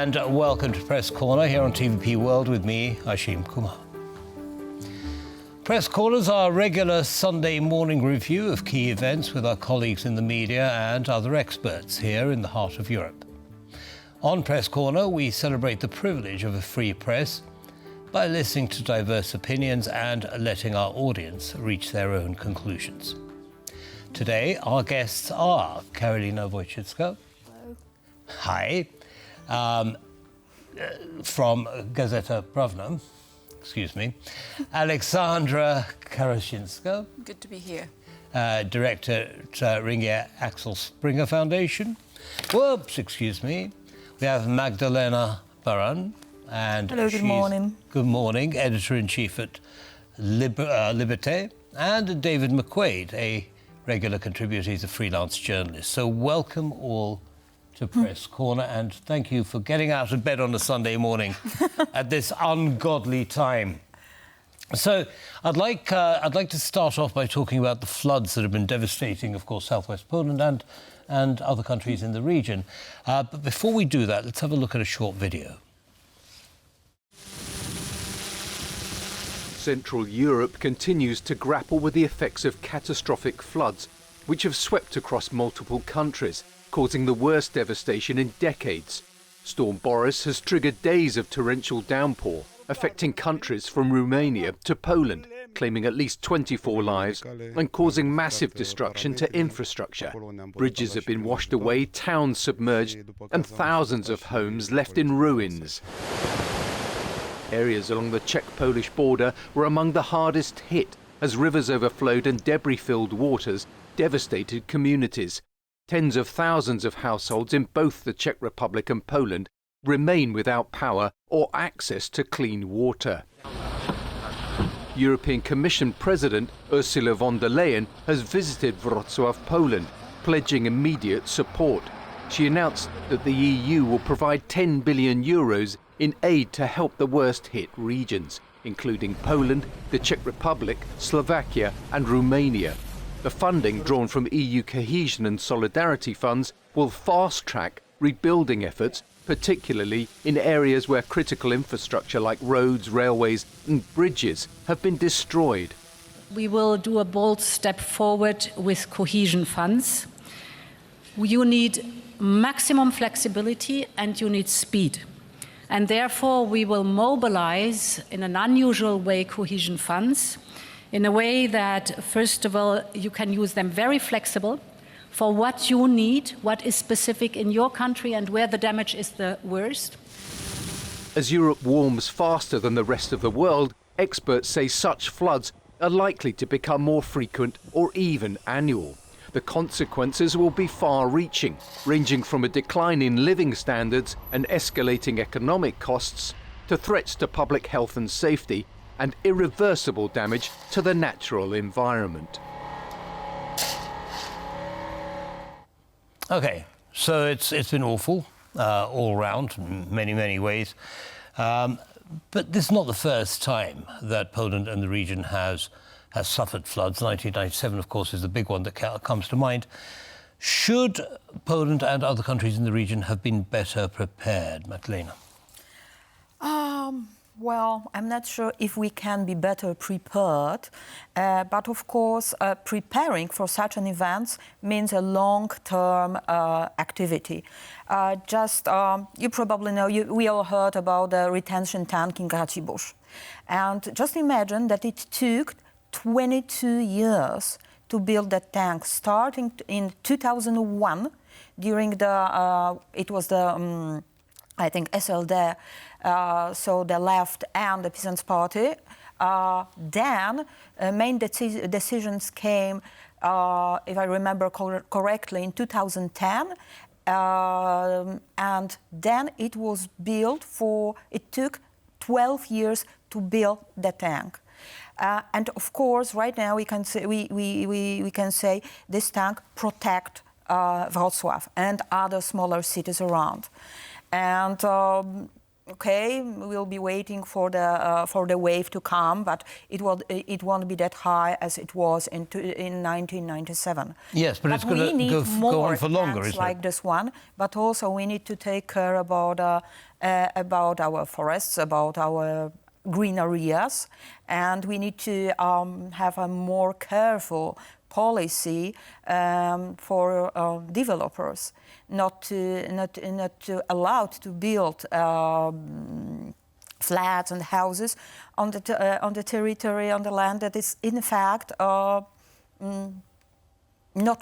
and welcome to Press Corner here on TVP World with me, Ashim Kumar. Press Corners are our regular Sunday morning review of key events with our colleagues in the media and other experts here in the heart of Europe. On Press Corner, we celebrate the privilege of a free press by listening to diverse opinions and letting our audience reach their own conclusions. Today, our guests are Karolina Wójcicka. Hello. Hi. From Gazeta Prawna, Aleksandra Karasińska. Good to be here. Director at Ringier Axel Springer Foundation. Whoops, excuse me. We have Magdalena Baran. And hello, good morning. Good morning, Editor-in-Chief at Liberte. And David McQuaid, a regular contributor. He's a freelance journalist. So welcome all to Press Corner, and thank you for getting out of bed on a Sunday morning at this ungodly time. So I'd like to start off by talking about the floods that have been devastating, of course, southwest Poland and other countries in the region. But before we do that, let's have a look at a short video. Central Europe continues to grapple with the effects of catastrophic floods, which have swept across multiple countries, causing the worst devastation in decades. Storm Boris has triggered days of torrential downpour, affecting countries from Romania to Poland, claiming at least 24 lives and causing massive destruction to infrastructure. Bridges have been washed away, towns submerged, and thousands of homes left in ruins. Areas along the Czech-Polish border were among the hardest hit as rivers overflowed and debris-filled waters devastated communities. Tens of thousands of households in both the Czech Republic and Poland remain without power or access to clean water. European Commission President Ursula von der Leyen has visited Wrocław, Poland, pledging immediate support. She announced that the EU will provide 10 billion euros in aid to help the worst-hit regions, including Poland, the Czech Republic, Slovakia and Romania. The funding drawn from EU cohesion and solidarity funds will fast-track rebuilding efforts, particularly in areas where critical infrastructure like roads, railways and bridges have been destroyed. We will do a bold step forward with cohesion funds. You need maximum flexibility and you need speed. And therefore we will mobilize in an unusual way cohesion funds in a way that, first of all, you can use them very flexible for what you need, what is specific in your country and where the damage is the worst. As Europe warms faster than the rest of the world, experts say such floods are likely to become more frequent or even annual. The consequences will be far-reaching, ranging from a decline in living standards and escalating economic costs to threats to public health and safety and irreversible damage to the natural environment. Okay, so it's been awful all round in many ways. But this is not the first time that Poland and the region has suffered floods. 1997, of course, is the big one that comes to mind. Should Poland and other countries in the region have been better prepared, Magdalena? Well, I'm not sure if we can be better prepared, but of course, preparing for such an event means a long-term activity. You probably know, we all heard about the retention tank in Racibórz. And just imagine that it took 22 years to build that tank, starting in 2001, during it was the, I think, SLD, so the left and the Peasants' Party. Then main decisions came, if I remember correctly, in 2010. And then it was built it took 12 years to build the tank. And of course, right now we can say this tank protect Wrocław and other smaller cities around. And okay, we'll be waiting for the wave to come, but it won't be that high as it was in 1997. Yes, but it's going to go on for longer, isn't it? Like this one, but also we need to take care about our forests, about our green areas, and we need to have a more careful policy for developers, not to allow to build flats and houses on the territory, on the land that is in fact not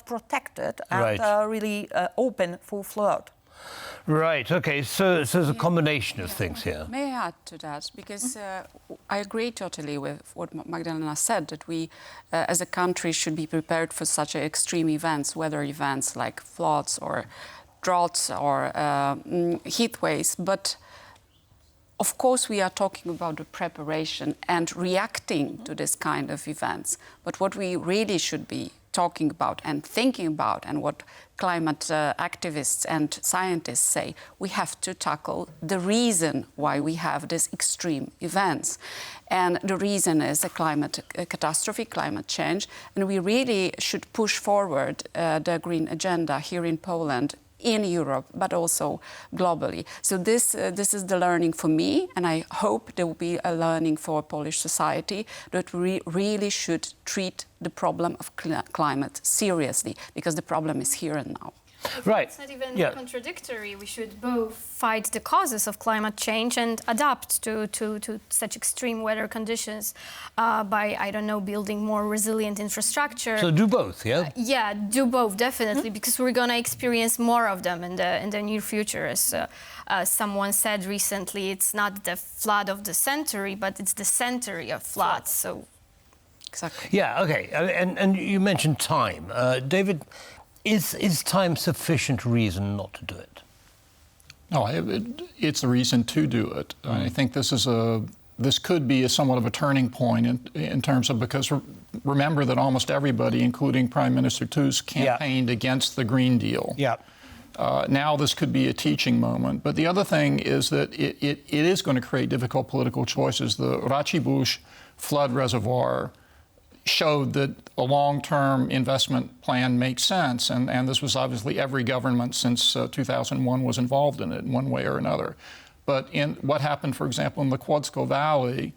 protected and really open for flood. Right, okay, so there's a combination of things here. May I add to that? Because I agree totally with what Magdalena said, that we, as a country, should be prepared for such extreme events, weather events like floods or droughts or heat waves. But of course, we are talking about the preparation and reacting to this kind of events. But what we really should be talking about and thinking about, and what climate activists and scientists say, we have to tackle the reason why we have these extreme events. And the reason is a climate catastrophe, climate change, and we really should push forward the green agenda here in Poland, in Europe, but also globally. So this is the learning for me, and I hope there will be a learning for Polish society, that we really should treat the problem of climate seriously, because the problem is here and now. Right. It's not even contradictory. We should both fight the causes of climate change and adapt to such extreme weather conditions by, I don't know, building more resilient infrastructure. So do both, yeah? Yeah, do both, definitely, because we're going to experience more of them in the near future. As someone said recently, it's not the flood of the century, but it's the century of floods. So, exactly. Yeah, okay. And you mentioned time. David, is time sufficient reason not to do it? No, it's a reason to do it. I think this could be somewhat of a turning point in terms of, because remember that almost everybody, including Prime Minister Tusk, campaigned against the Green Deal. Yeah. Now this could be a teaching moment. But the other thing is that it is going to create difficult political choices. The Racibórz flood reservoir showed that a long-term investment plan makes sense, and this was obviously every government since 2001 was involved in it in one way or another. But in what happened, for example, in the Kłodzko Valley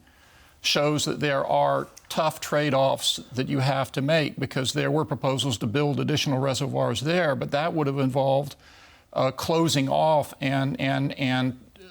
shows that there are tough trade-offs that you have to make, because there were proposals to build additional reservoirs there, but that would have involved closing off and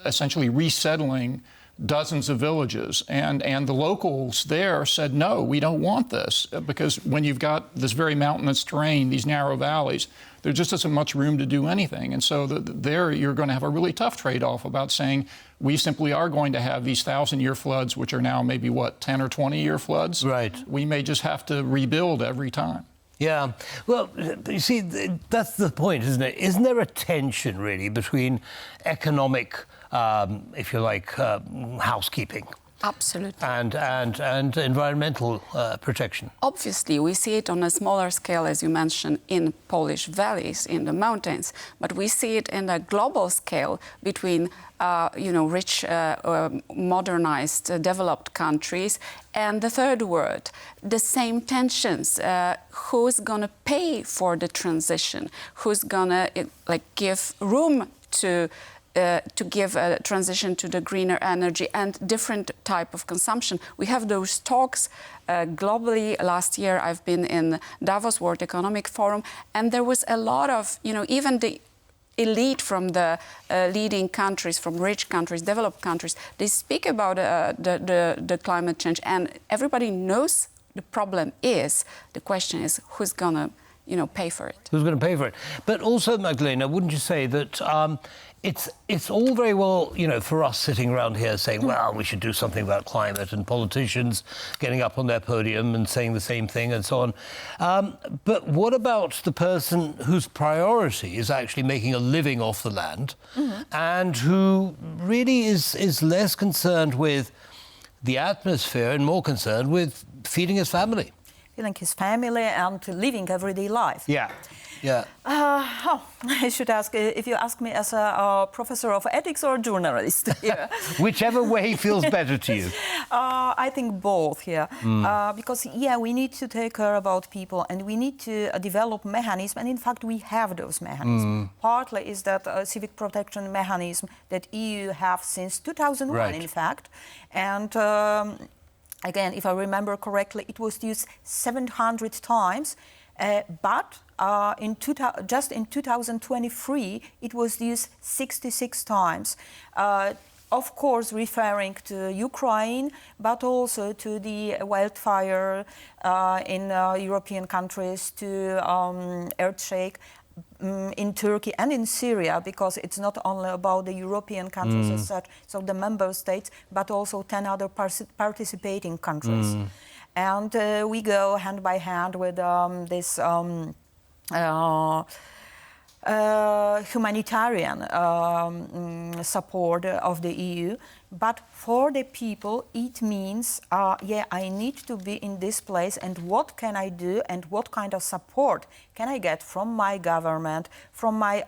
essentially resettling dozens of villages, and the locals there said, no, we don't want this, because when you've got this very mountainous terrain, these narrow valleys, there just isn't much room to do anything. And so there you're going to have a really tough trade-off about saying, we simply are going to have these 1,000-year floods, which are now maybe, 10 or 20-year floods? Right. We may just have to rebuild every time. Yeah. Well, you see, that's the point, isn't it? Isn't there a tension, really, between economic, if you like, housekeeping? Absolutely. And environmental protection? Obviously, we see it on a smaller scale, as you mentioned, in Polish valleys, in the mountains. But we see it in a global scale between, rich, modernized, developed countries and the third world. The same tensions. Who's going to pay for the transition? Who's going to give room to give a transition to the greener energy and different type of consumption? We have those talks globally. Last year, I've been in Davos World Economic Forum, and there was a lot of, even the elite from the leading countries, from rich countries, developed countries, they speak about the climate change, and everybody knows the problem is. The question is, who's going to pay for it? Who's going to pay for it? But also, Magdalena, wouldn't you say that it's all very well, for us sitting around here saying, well, we should do something about climate, and politicians getting up on their podium and saying the same thing and so on. But what about the person whose priority is actually making a living off the land, and who really is less concerned with the atmosphere and more concerned with feeding his family? Feeding his family and living everyday life. Yeah. Yeah. I should ask if you ask me as a professor of ethics or journalist. Yeah. Whichever way feels better to you. I think both here, because we need to take care about people, and we need to develop mechanisms. And in fact, we have those mechanisms. Partly is that civic protection mechanism that EU have since 2001, right. in fact, and. Again, if I remember correctly, it was used 700 times, but just in 2023, it was used 66 times. Of course, referring to Ukraine, but also to the wildfire in European countries, to earthquake in Turkey and in Syria, because it's not only about the European countries as such, so the member states, but also 10 other participating countries. And we go hand by hand with this humanitarian support of the EU. But for the people, it means, I need to be in this place, and what can I do, and what kind of support can I get from my government, from my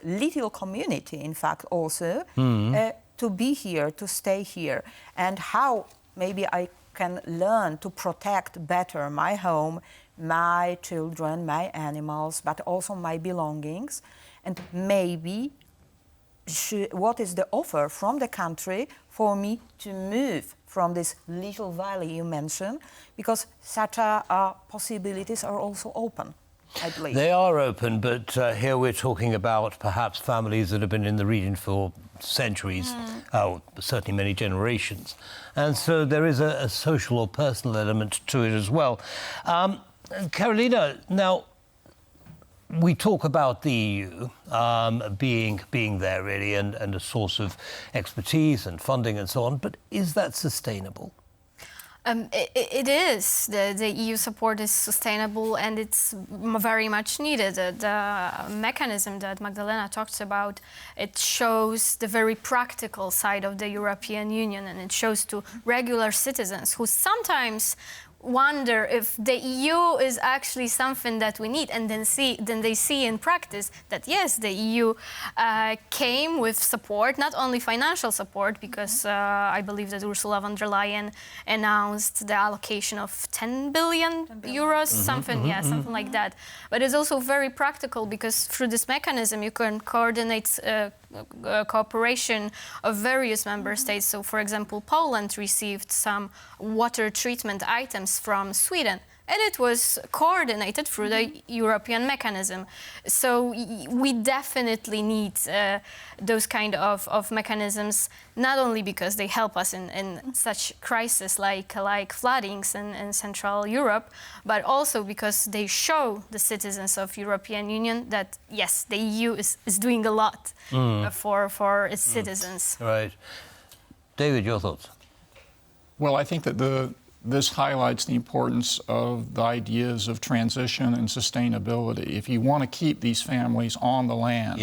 little community, in fact, also, to be here, to stay here, and how maybe I can learn to protect better my home, my children, my animals, but also my belongings, and maybe what is the offer from the country for me to move from this little valley you mentioned, because such possibilities are also open, I believe. They are open, but here we're talking about perhaps families that have been in the region for centuries, certainly many generations. And so there is a social or personal element to it as well. Karolina, now, we talk about the EU being there really and a source of expertise and funding and so on, but is that sustainable? It is. The EU support is sustainable, and it's very much needed. The mechanism that Magdalena talks about, it shows the very practical side of the European Union, and it shows to regular citizens who sometimes wonder if the EU is actually something that we need, and then they see in practice that yes, the EU came with support, not only financial support, because I believe that Ursula von der Leyen announced the allocation of 10 billion euros, something like that. But it's also very practical, because through this mechanism you can coordinate cooperation of various member states. So, for example, Poland received some water treatment items from Sweden, and it was coordinated through the European mechanism. So we definitely need those kind of mechanisms, not only because they help us in such crises like floodings in Central Europe, but also because they show the citizens of European Union that, yes, the EU is doing a lot for its citizens. Right. David, your thoughts? Well, I think that this highlights the importance of the ideas of transition and sustainability. If you want to keep these families on the land,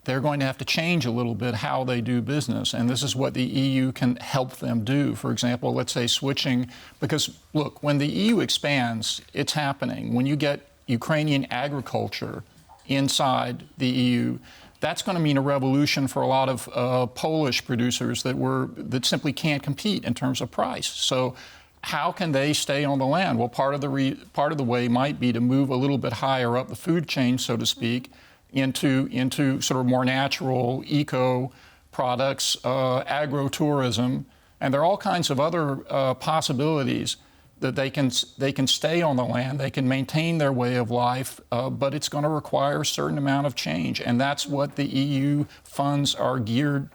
they're going to have to change a little bit how they do business, and this is what the EU can help them do. For example, let's say switching, because look, when the EU expands, it's happening. When you get Ukrainian agriculture inside the EU, that's going to mean a revolution for a lot of Polish producers that simply can't compete in terms of price. So how can they stay on the land? Well, part of the way might be to move a little bit higher up the food chain, so to speak, into sort of more natural eco products, agro-tourism, and there are all kinds of other possibilities that they can stay on the land, they can maintain their way of life, but it's going to require a certain amount of change, and that's what the EU funds are geared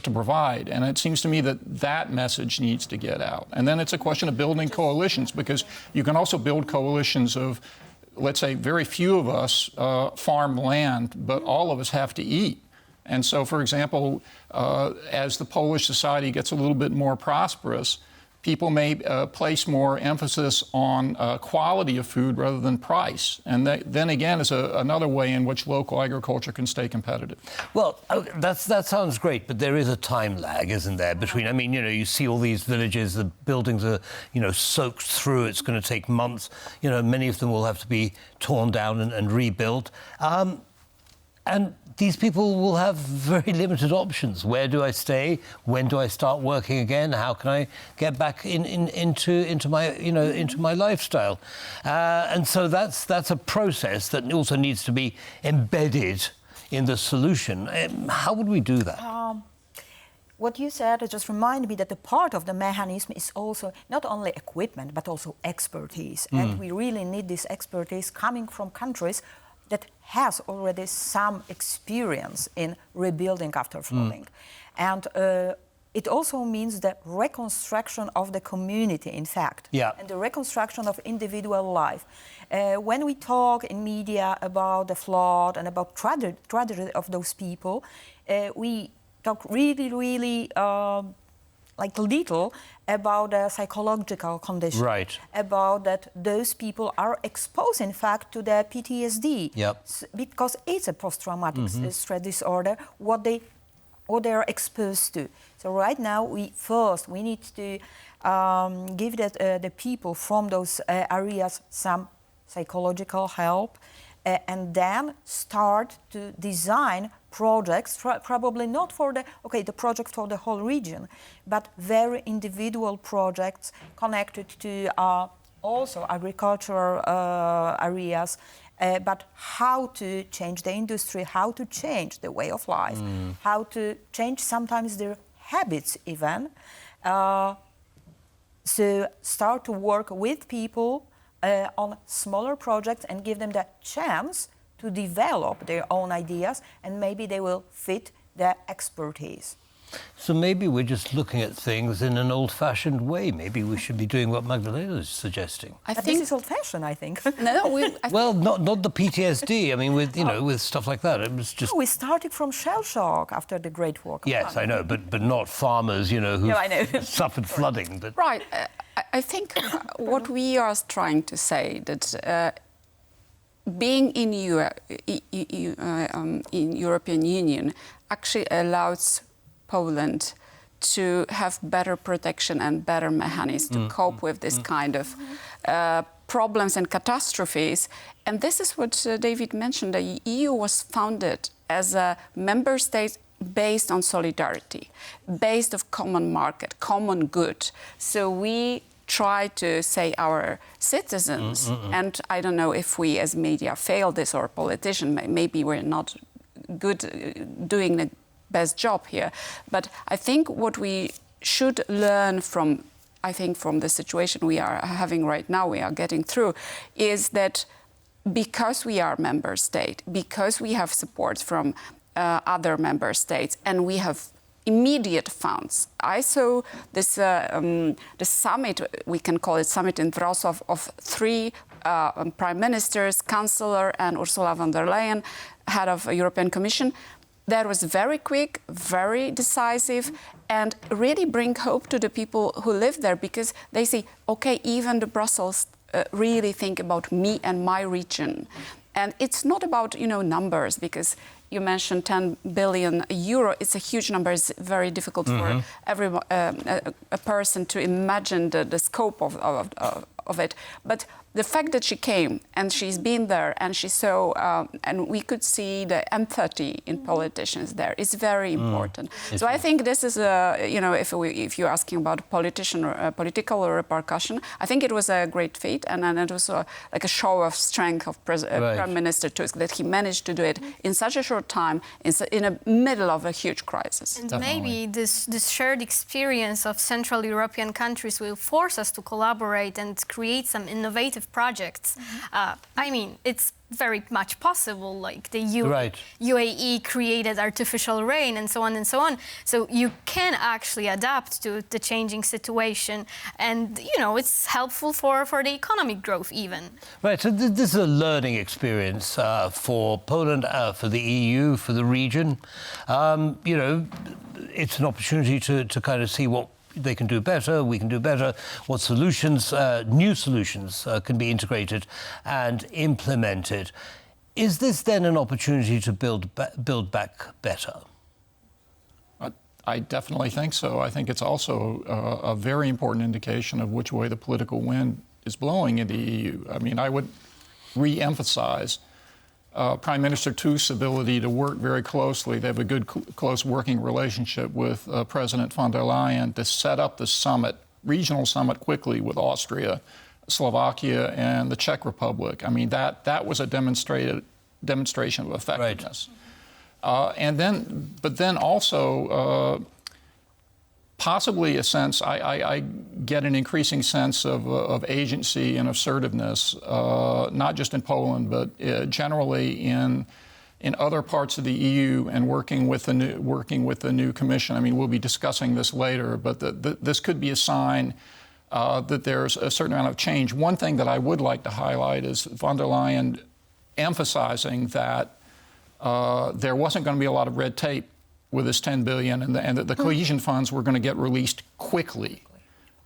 to provide. And it seems to me that message needs to get out. And then it's a question of building coalitions, because you can also build coalitions of, let's say, very few of us farm land, but all of us have to eat. And so, for example, as the Polish society gets a little bit more prosperous, people may place more emphasis on quality of food rather than price. And then again, is another way in which local agriculture can stay competitive. Well, that sounds great, but there is a time lag, isn't there, between, I mean, you see all these villages, the buildings are, soaked through, it's going to take months, many of them will have to be torn down and rebuilt. And these people will have very limited options. Where do I stay? When do I start working again? How can I get back into my lifestyle? And so that's a process that also needs to be embedded in the solution. How would we do that? What you said just reminded me that the part of the mechanism is also not only equipment but also expertise, and we really need this expertise coming from countries that has already some experience in rebuilding after flooding. And it also means the reconstruction of the community, in fact, and the reconstruction of individual life. When we talk in media about the flood and about tragedy of those people, we talk really little about the psychological condition, about that those people are exposed, in fact, to the PTSD, because it's a post-traumatic stress disorder, what they are exposed to. So right now, we need to give the people from those areas some psychological help, and then start to design projects, probably not for the project for the whole region, but very individual projects connected to also agricultural areas, but how to change the industry, how to change the way of life, how to change sometimes their habits even. So start to work with people on smaller projects and give them the chance to develop their own ideas, and maybe they will fit their expertise. So maybe we're just looking at things in an old-fashioned way. Maybe we should be doing what Magdalena is suggesting. I think this is old-fashioned, I think. Well, not the PTSD. I mean, with stuff like that. It was just. No, we started from shell shock after the Great War. Yes, I know, but not farmers, who suffered flooding. But... Right. I think what we are trying to say that. Being in European Union actually allows Poland to have better protection and better mechanisms to cope with this kind of problems and catastrophes. And this is what David mentioned. The EU was founded as a member state based on solidarity, based on common market, common good. So we try to say our citizens, and I don't know if we as media fail this or politicians, maybe we're not good doing the best job here, but I think what we should learn from the situation we are having right now, we are getting through, is that because we are a member state, because we have support from other member states, and we have immediate funds. I saw this the summit, we can call it summit in Wrocław, of three prime ministers, Chancellor and Ursula von der Leyen, head of the European Commission. That was very quick, very decisive, and really bring hope to the people who live there, because they say, okay, even the Brussels really think about me and my region. And it's not about, numbers, because you mentioned 10 billion euro. It's a huge number. It's very difficult for a person to imagine the scope of it. But the fact that she came and she's been there and she saw, and we could see the empathy in politicians there is very important. So I think this is if you're asking about political repercussion, I think it was a great feat, and then it was like a show of strength of Prime Minister Tusk that he managed to do it in such a short time in the middle of a huge crisis. And maybe this shared experience of Central European countries will force us to collaborate and create some innovative projects. I mean, it's very much possible, like the UAE created artificial rain and so on and so on. So you can actually adapt to the changing situation, and it's helpful for the economic growth even. Right, so this is a learning experience for Poland, for the EU, for the region. It's an opportunity to kind of see what they can do better, we can do better, what solutions, new solutions can be integrated and implemented. Is this then an opportunity to build back better? I definitely think so. I think it's also a very important indication of which way the political wind is blowing in the EU. I mean, I would re-emphasize Prime Minister Tusk's ability to work very closely. They have a good, close working relationship with President von der Leyen to set up the summit, regional summit, quickly with Austria, Slovakia, and the Czech Republic. I mean, that was a demonstration of effectiveness. Right. But then also, possibly a sense, I get an increasing sense of agency and assertiveness, not just in Poland, but generally in other parts of the EU, and working with the new Commission. I mean, we'll be discussing this later, but this could be a sign that there's a certain amount of change. One thing that I would like to highlight is von der Leyen emphasizing that there wasn't going to be a lot of red tape with this 10 billion, and that the cohesion funds were going to get released quickly.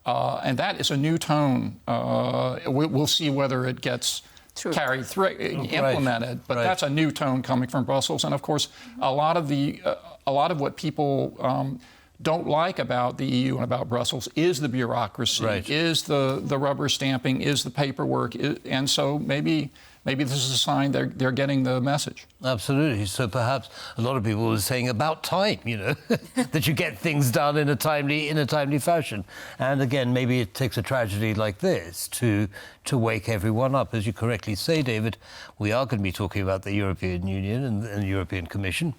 And that is a new tone. We'll see whether it gets carried through, implemented, but that's a new tone coming from Brussels. And of course, a lot of what people don't like about the EU and about Brussels is the bureaucracy, is the rubber stamping, is the paperwork, and so maybe this is a sign they're getting the message. Absolutely. So perhaps a lot of people are saying about time, you know, that you get things done in a timely fashion. And again, maybe it takes a tragedy like this to wake everyone up. As you correctly say, David, we are going to be talking about the European Union and the European Commission.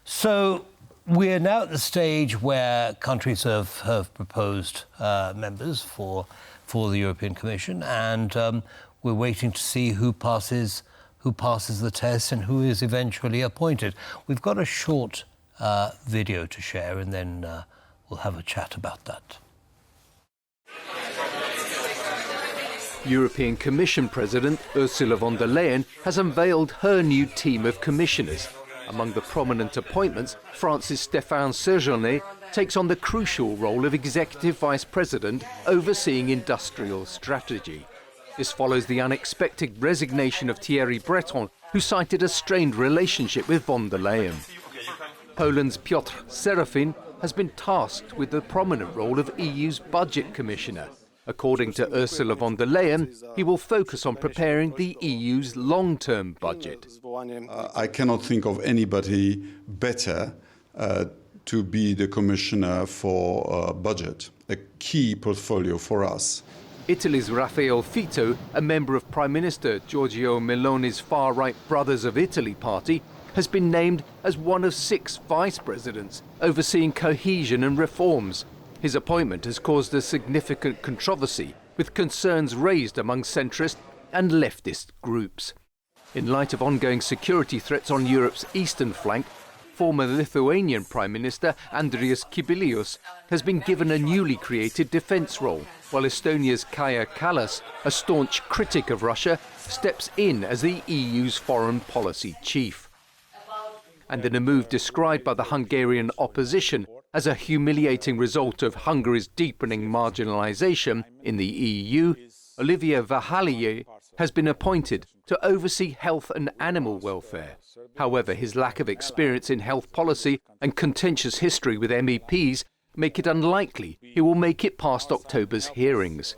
So we're now at the stage where countries have proposed members for the European Commission, and we're waiting to see who passes the test and who is eventually appointed. We've got a short video to share, and then we'll have a chat about that. European Commission President Ursula von der Leyen has unveiled her new team of commissioners. Among the prominent appointments, France's Stéphane Séjourné takes on the crucial role of Executive Vice President overseeing industrial strategy. This follows the unexpected resignation of Thierry Breton, who cited a strained relationship with von der Leyen. Poland's Piotr Serafin has been tasked with the prominent role of EU's Budget Commissioner. According to Ursula von der Leyen, he will focus on preparing the EU's long-term budget. I cannot think of anybody better to be the Commissioner for Budget, a key portfolio for us. Italy's Raffaele Fitto, a member of Prime Minister Giorgia Meloni's far-right Brothers of Italy party, has been named as one of 6 vice presidents overseeing cohesion and reforms. His appointment has caused a significant controversy, with concerns raised among centrist and leftist groups. In light of ongoing security threats on Europe's eastern flank, former Lithuanian Prime Minister Andrius Kubilius has been given a newly created defence role, while Estonia's Kaja Kallas, a staunch critic of Russia, steps in as the EU's foreign policy chief. And in a move described by the Hungarian opposition as a humiliating result of Hungary's deepening marginalisation in the EU, Olivier Vahalier has been appointed to oversee health and animal welfare. However, his lack of experience in health policy and contentious history with MEPs make it unlikely he will make it past October's hearings.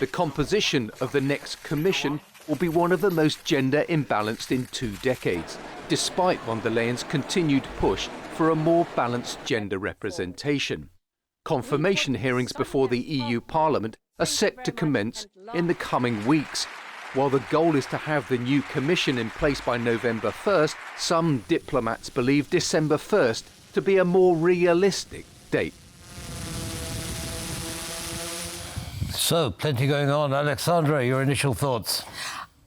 The composition of the next Commission will be one of the most gender imbalanced in 2 decades, despite von der Leyen's continued push for a more balanced gender representation. Confirmation hearings before the EU Parliament are set to commence in the coming weeks. While the goal is to have the new Commission in place by November 1st, some diplomats believe December 1st to be a more realistic date. So, plenty going on. Aleksandra, your initial thoughts?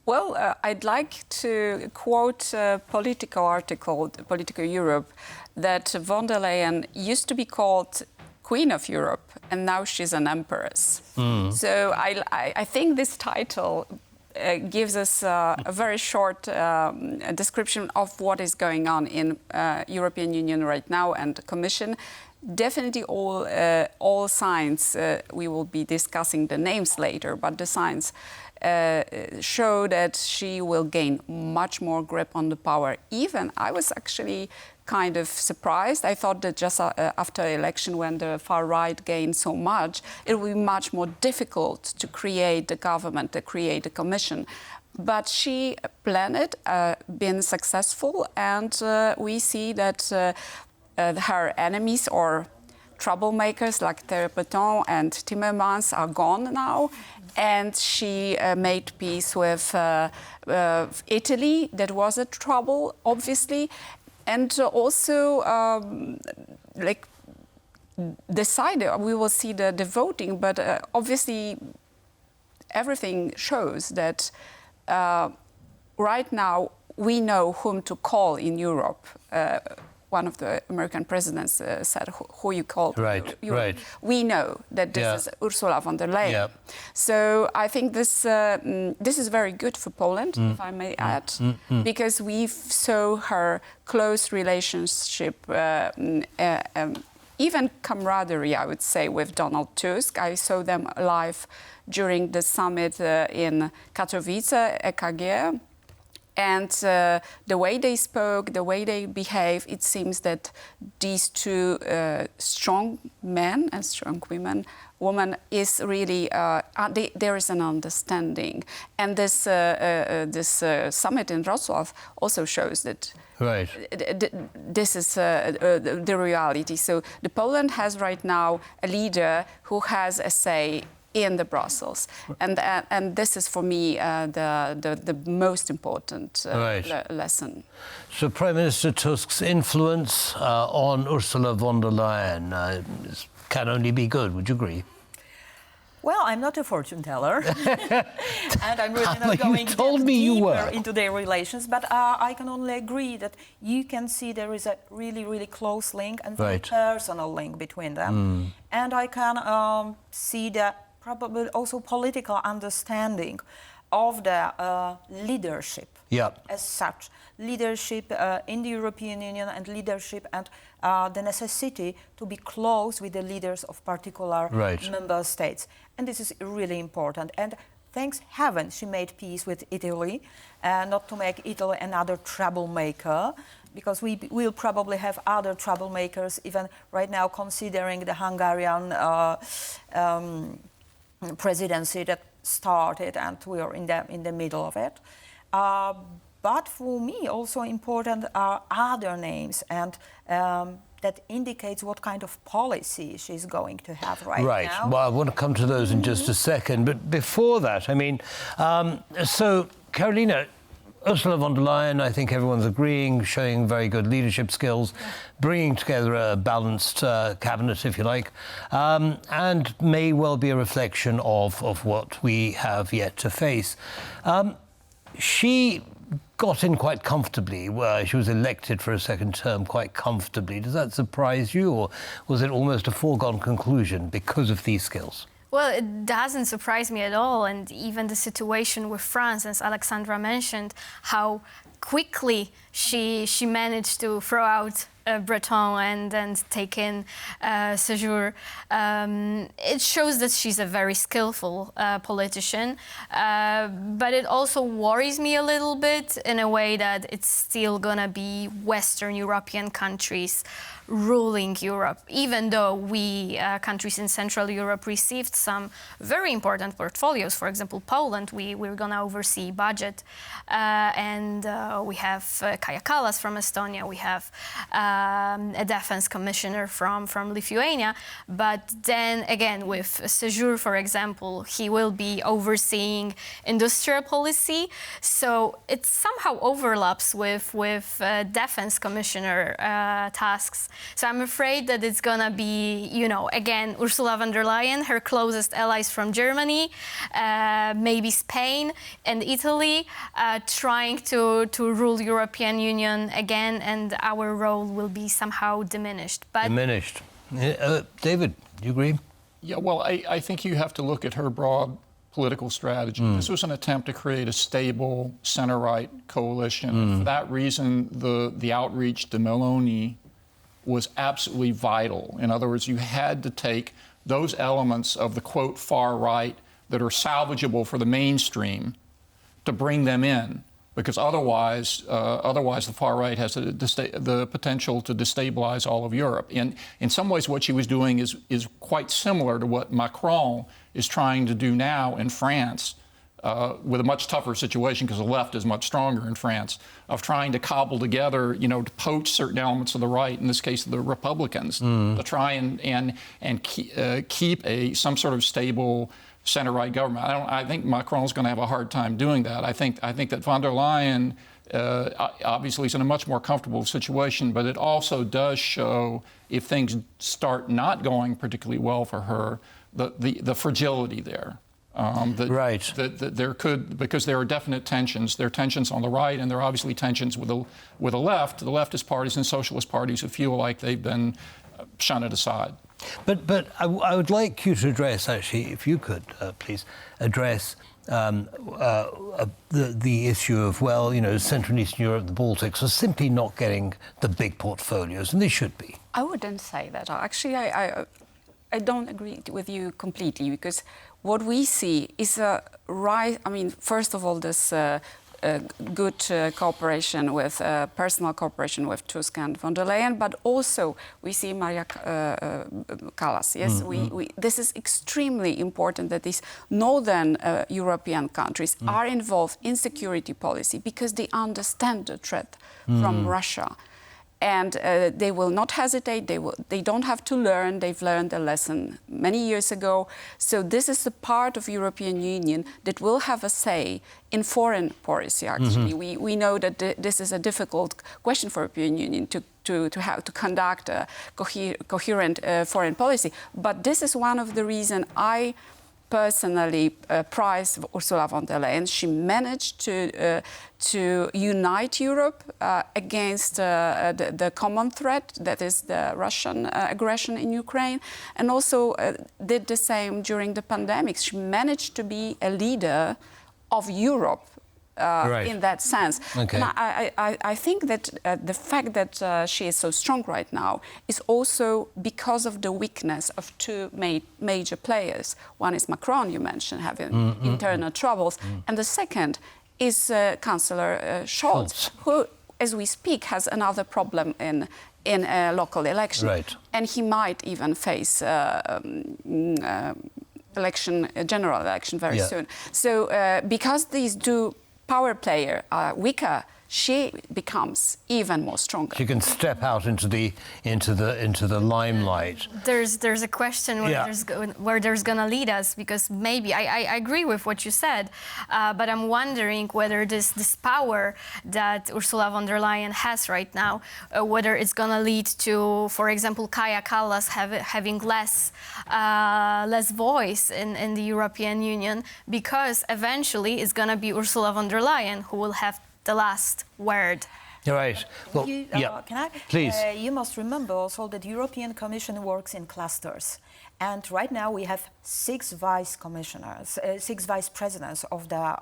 Well, I'd like to quote a Politico article, Politico Europe, that von der Leyen used to be called Queen of Europe, and now she's an empress. So I think this title gives us a very short description of what is going on in European Union right now and the Commission. Definitely all signs, we will be discussing the names later, but the signs show that she will gain much more grip on the power. Even I was actually kind of surprised. I thought that just after the election, when the far right gained so much, it will be much more difficult to create the government, to create a commission. But she planned it, been successful, and we see that her enemies or troublemakers like Thierry Breton and Timmermans are gone now. And she made peace with Italy. That was a trouble, obviously. And also, decided, we will see the voting, but obviously everything shows that right now we know whom to call in Europe. One of the American presidents said, who you call. Right, right. We know that this is Ursula von der Leyen. Yeah. So I think this is very good for Poland, if I may add, because we saw her close relationship, even camaraderie, I would say, with Donald Tusk. I saw them live during the summit in Katowice, EKG. And the way they spoke, the way they behave, it seems that these two strong men and strong woman is really, there is an understanding. And this summit in Wrocław also shows that this is the reality. So the Poland has right now a leader who has a say in the Brussels, and this is for me the most important lesson. So Prime Minister Tusk's influence on Ursula von der Leyen can only be good. Would you agree? Well, I'm not a fortune teller, and I'm really not going deeper into their relations. But I can only agree that you can see there is a really, really close link and very personal link between them, and I can see the probably also political understanding of the leadership as such. Leadership in the European Union and leadership and the necessity to be close with the leaders of particular member states. And this is really important. And thanks heaven she made peace with Italy, not to make Italy another troublemaker, because we will probably have other troublemakers even right now, considering the Hungarian presidency that started, and we are in the middle of it. But for me, also important are other names, and that indicates what kind of policy she's going to have right now. Right. Well, I want to come to those in just a second. But before that, I mean, so Karolina, Ursula von der Leyen, I think everyone's agreeing, showing very good leadership skills, bringing together a balanced cabinet, if you like, and may well be a reflection of what we have yet to face. She got in quite comfortably. She was elected for a second term quite comfortably. Does that surprise you, or was it almost a foregone conclusion because of these skills? Well, it doesn't surprise me at all. And even the situation with France, as Aleksandra mentioned, how quickly she managed to throw out Breton and take in Séjourné. It shows that she's a very skillful politician, but it also worries me a little bit in a way that it's still gonna be Western European countries ruling Europe, even though we, countries in Central Europe, received some very important portfolios. For example, Poland, we're gonna oversee budget, and we have Kaja Kallas from Estonia, we have a defense commissioner from Lithuania, but then again with Séjourné, for example, he will be overseeing industrial policy, so it somehow overlaps with defense commissioner tasks. So I'm afraid that it's gonna be, you know, again, Ursula von der Leyen, her closest allies from Germany, maybe Spain and Italy, trying to rule European Union again, and our role will be somehow diminished. Diminished. David, do you agree? Yeah, well, I think you have to look at her broad political strategy. This was an attempt to create a stable center-right coalition. And for that reason, the outreach to Meloni was absolutely vital. In other words, you had to take those elements of the, quote, far right that are salvageable for the mainstream to bring them in, because otherwise the far right has the potential to destabilize all of Europe. And in some ways, what she was doing is quite similar to what Macron is trying to do now in France, with a much tougher situation because the left is much stronger in France, of trying to cobble together, to poach certain elements of the right, in this case the Republicans, to try and keep some sort of stable center-right government. I think Macron's going to have a hard time doing that. I think that von der Leyen obviously is in a much more comfortable situation, but it also does show, if things start not going particularly well for her, the fragility there. Right. That there could, because there are definite tensions. There are tensions on the right, and there are obviously tensions with the left, the leftist parties and socialist parties who feel like they've been shunted aside. But I would like you to address, actually, if you could, please, address the issue of, Central and Eastern Europe, the Baltics, are simply not getting the big portfolios, and they should be. I wouldn't say that. Actually, I don't agree with you completely, because what we see is a rise. I mean, first of all, this good cooperation with personal cooperation with Tusk and von der Leyen, but also we see Maria Callas. Yes, this is extremely important that these northern European countries are involved in security policy because they understand the threat from Russia. And they will not hesitate. They don't have to learn. They've learned a lesson many years ago. So this is the part of European Union that will have a say in foreign policy. Actually, we know that this is a difficult question for European Union to have to conduct a coherent foreign policy. But this is one of the reasons I personally prize Ursula von der Leyen. She managed to unite Europe against the common threat that is the Russian aggression in Ukraine, and also did the same during the pandemic. She managed to be a leader of Europe. In that sense. Okay. And I think that the fact that she is so strong right now is also because of the weakness of two major players. One is Macron, you mentioned, having internal troubles, and the second is Chancellor Scholz, who, as we speak, has another problem in a local election. Right. And he might even face general election very soon. So because these two power player weaker, she becomes even more stronger. She can step out into the limelight. There's a question where there's gonna lead us, because maybe I agree with what you said, but I'm wondering whether this power that Ursula von der Leyen has right now, whether it's gonna lead to, for example, Kaja Kallas having less voice in the European Union, because eventually it's gonna be Ursula von der Leyen who will have the last word. You're right. Well, Can I? Please. You must remember also that the European Commission works in clusters. And right now we have 6 vice commissioners, 6 vice presidents of the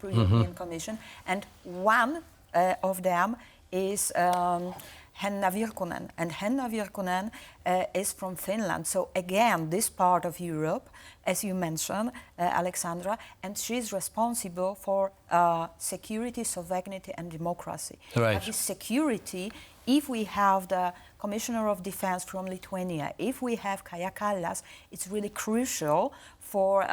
European Commission, and one of them is Henna Virkkunen. And Henna Virkkunen is from Finland. So again, this part of Europe, as you mentioned, Aleksandra, and she's responsible for security, sovereignty, and democracy. Right. But this security, if we have the Commissioner of Defense from Lithuania, if we have Kaja Kallas, it's really crucial for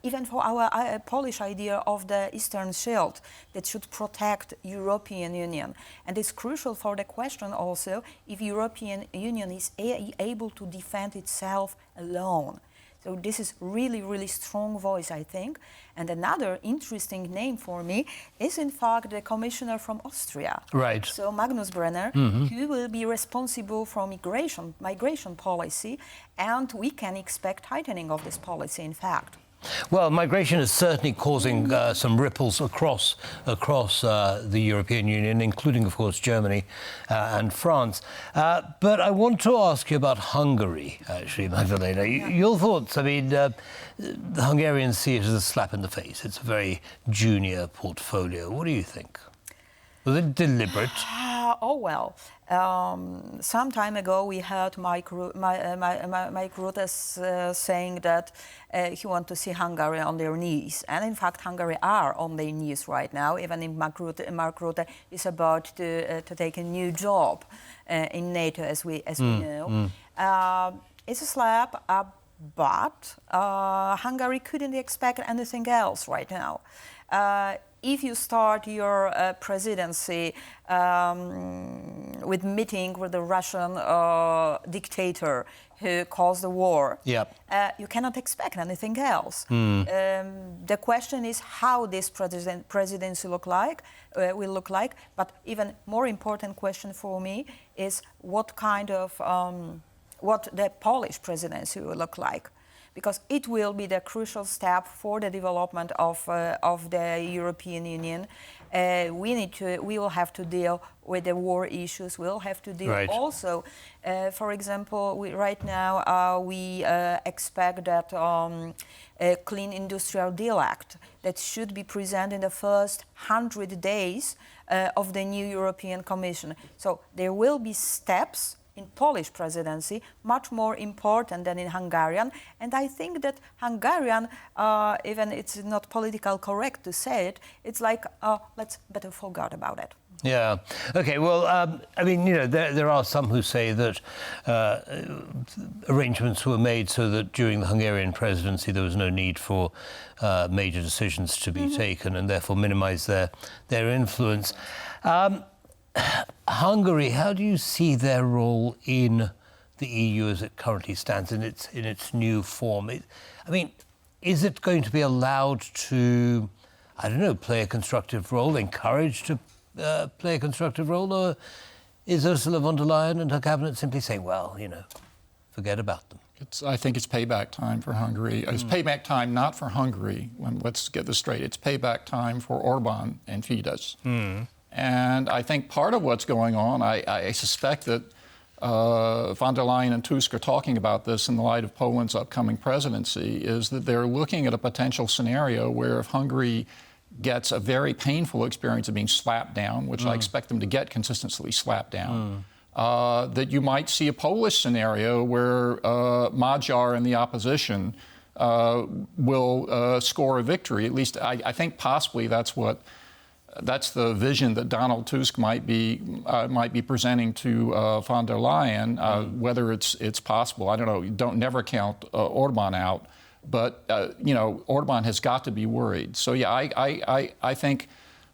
even for our Polish idea of the Eastern Shield that should protect European Union. And it's crucial for the question also if European Union is able to defend itself alone. So this is really, really strong voice, I think. And another interesting name for me is, in fact, the commissioner from Austria. Right. So Magnus Brenner, who will be responsible for migration policy, and we can expect tightening of this policy, in fact. Well, migration is certainly causing some ripples across the European Union, including, of course, Germany and France. But I want to ask you about Hungary, actually, Magdalena. Your thoughts? I mean, the Hungarians see it as a slap in the face. It's a very junior portfolio. What do you think? Was it deliberate? Some time ago we heard Mike Rutte saying that he wants to see Hungary on their knees. And in fact, Hungary are on their knees right now, even if Mark Rutte is about to take a new job in NATO, as we know. It's a slap, but Hungary couldn't expect anything else right now. If you start your presidency with meeting with the Russian dictator who caused the war, you cannot expect anything else. The question is how this presidency will look like. But even more important question for me is what kind of what the Polish presidency will look like. Because it will be the crucial step for the development of the European Union. We will have to deal with the war issues. We'll have to deal also, for example, right now we expect that a Clean Industrial Deal Act that should be presented in the first 100 days of the new European Commission. So there will be steps in Polish presidency, much more important than in Hungarian. And I think that Hungarian, even it's not politically correct to say it, it's like, let's better forget about it. Yeah. Okay. Well, I mean, you know, there are some who say that arrangements were made so that during the Hungarian presidency there was no need for major decisions to be taken, and therefore minimise their influence. Hungary, how do you see their role in the EU as it currently stands in its new form? I mean, is it going to be allowed to, I don't know, play a constructive role, encouraged to play a constructive role, or is Ursula von der Leyen and her cabinet simply saying, well, you know, forget about them? I think it's payback time for Hungary. It's payback time not for Hungary. Let's get this straight. It's payback time for Orban and Fidesz. And I think part of what's going on, I suspect that von der Leyen and Tusk are talking about this in the light of Poland's upcoming presidency, is that they're looking at a potential scenario where if Hungary gets a very painful experience of being slapped down, which I expect them to get consistently slapped down, that you might see a Polish scenario where Magyar and the opposition will score a victory. At least I think possibly that's the vision that Donald Tusk might be presenting to von der Leyen. Whether it's possible, I don't know. Never count Orban out, but you know, Orban has got to be worried. So yeah, I think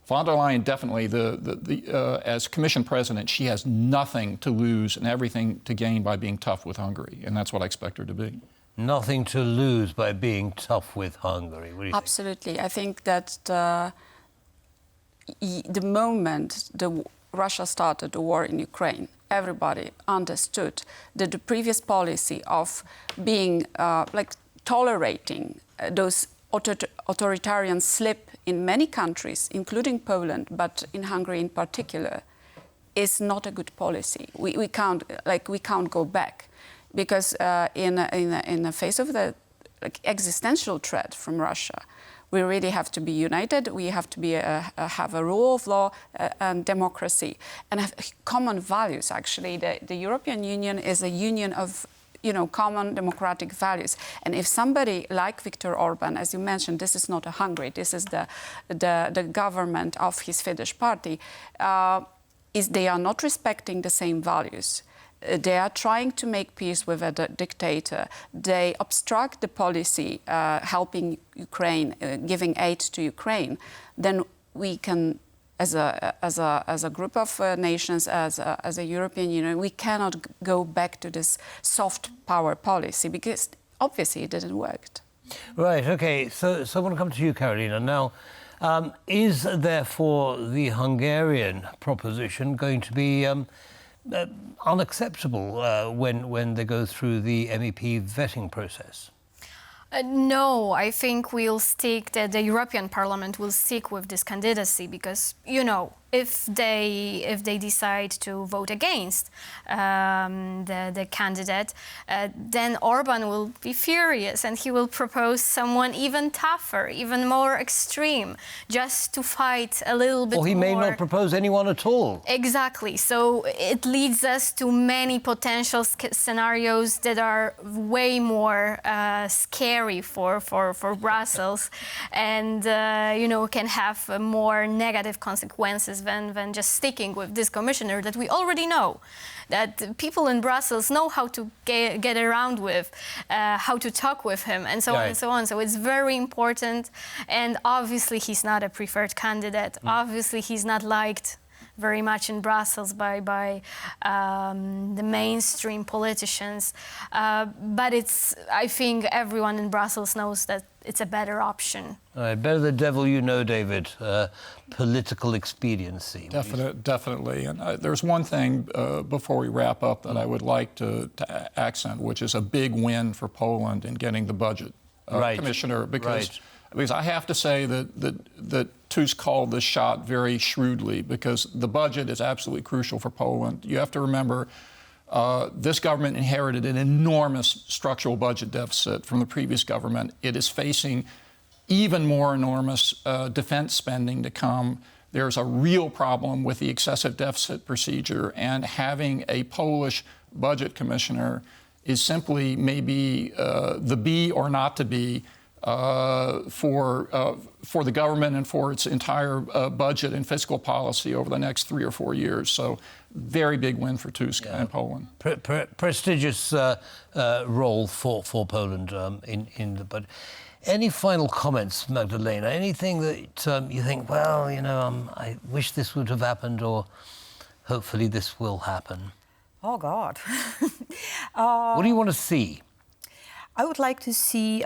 von der Leyen definitely as Commission President, she has nothing to lose and everything to gain by being tough with Hungary, and that's what I expect her to be. Nothing to lose by being tough with Hungary. What do you think? Absolutely, I think that. The moment Russia started the war in Ukraine, everybody understood that the previous policy of being tolerating those authoritarian slip in many countries, including Poland, but in Hungary in particular, is not a good policy. We can't go back, because in the face of the existential threat from Russia, we really have to be united. We have to have a rule of law and democracy, and have common values. Actually, the European Union is a union of, you know, common democratic values. And if somebody like Viktor Orban, as you mentioned, this is not a Hungary. This is the government of his Fidesz party. They are not respecting the same values. They are trying to make peace with a dictator. They obstruct the policy helping Ukraine, giving aid to Ukraine. Then we can, as a group of nations, as a European Union, we cannot go back to this soft power policy, because obviously it didn't work. Right. Okay. So I want to come to you, Karolina. Now, is therefore the Hungarian proposition going to be unacceptable when they go through the MEP vetting process? No, I think the European Parliament will stick with this candidacy because, if they decide to vote against the candidate, then Orban will be furious and he will propose someone even tougher, even more extreme, just to fight a little bit more. Or he may not propose anyone at all. Exactly. So it leads us to many potential scenarios that are way more scary for Brussels and, can have more negative consequences than just sticking with this commissioner that we already know, that people in Brussels know how to get around with, how to talk with him, and so on and so on. So it's very important. And obviously, he's not a preferred candidate. Obviously, he's not liked very much in Brussels by the mainstream politicians. But I think everyone in Brussels knows that it's a better option. All right, better the devil you know, David. Political expediency. Definitely. And there's one thing before we wrap up that I would like to accent, which is a big win for Poland in getting the budget commissioner. Because I have to say that Tusk called this shot very shrewdly because the budget is absolutely crucial for Poland. You have to remember this government inherited an enormous structural budget deficit from the previous government. It is facing even more enormous defense spending to come. There's a real problem with the excessive deficit procedure, and having a Polish budget commissioner is simply maybe the be or not to be for the government and for its entire budget and fiscal policy over the next 3 or 4 years. So, very big win for Tusk and Poland. Prestigious role for Poland in the budget. Any final comments, Magdalena? Anything that you think, I wish this would have happened, or hopefully this will happen? Oh, God. What do you want to see? I would like to see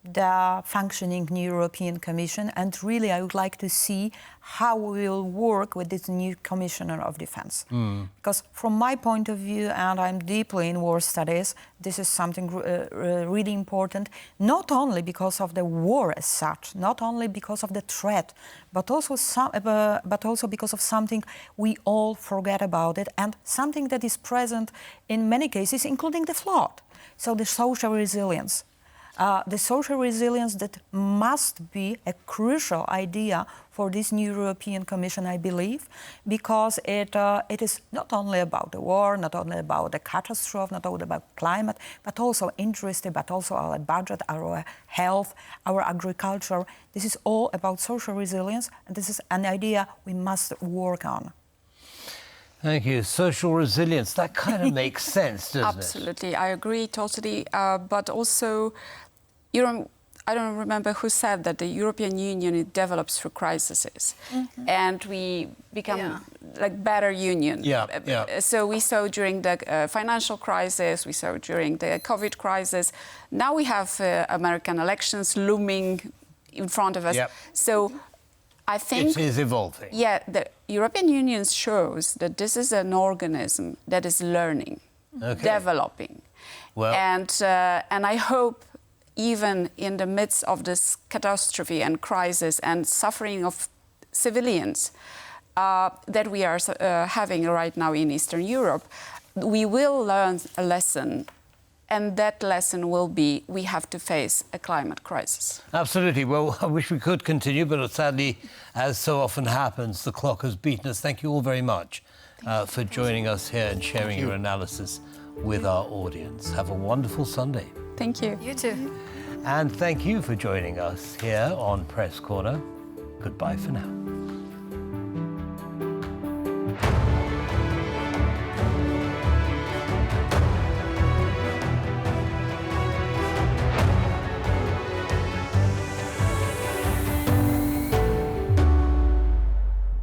the functioning new European Commission, and really I would like to see how we will work with this new Commissioner of Defense. Because from my point of view, and I'm deeply in war studies, this is something really important, not only because of the war as such, not only because of the threat, but also because of something we all forget about it, and something that is present in many cases, including the flood. So the social resilience. The social resilience that must be a crucial idea for this new European Commission, I believe, because it is not only about the war, not only about the catastrophe, not only about climate, but also industry, but also our budget, our health, our agriculture. This is all about social resilience, and this is an idea we must work on. Thank you. Social resilience, that kind of makes sense, doesn't it? Absolutely, I agree totally. But also, I don't remember who said that the European Union, it develops through crises. And we become like better union. So we saw during the financial crisis, we saw during the COVID crisis. Now we have American elections looming in front of us. So I think it is evolving. Yeah, the European Union shows that this is an organism that is learning, developing. And I hope even in the midst of this catastrophe and crisis and suffering of civilians that we are having right now in Eastern Europe, we will learn a lesson. And that lesson will be, we have to face a climate crisis. Absolutely. Well, I wish we could continue, but sadly, as so often happens, the clock has beaten us. Thank you all very much for joining us here and sharing your analysis with our audience. Have a wonderful Sunday. Thank you. You too. And thank you for joining us here on Press Corner. Goodbye for now.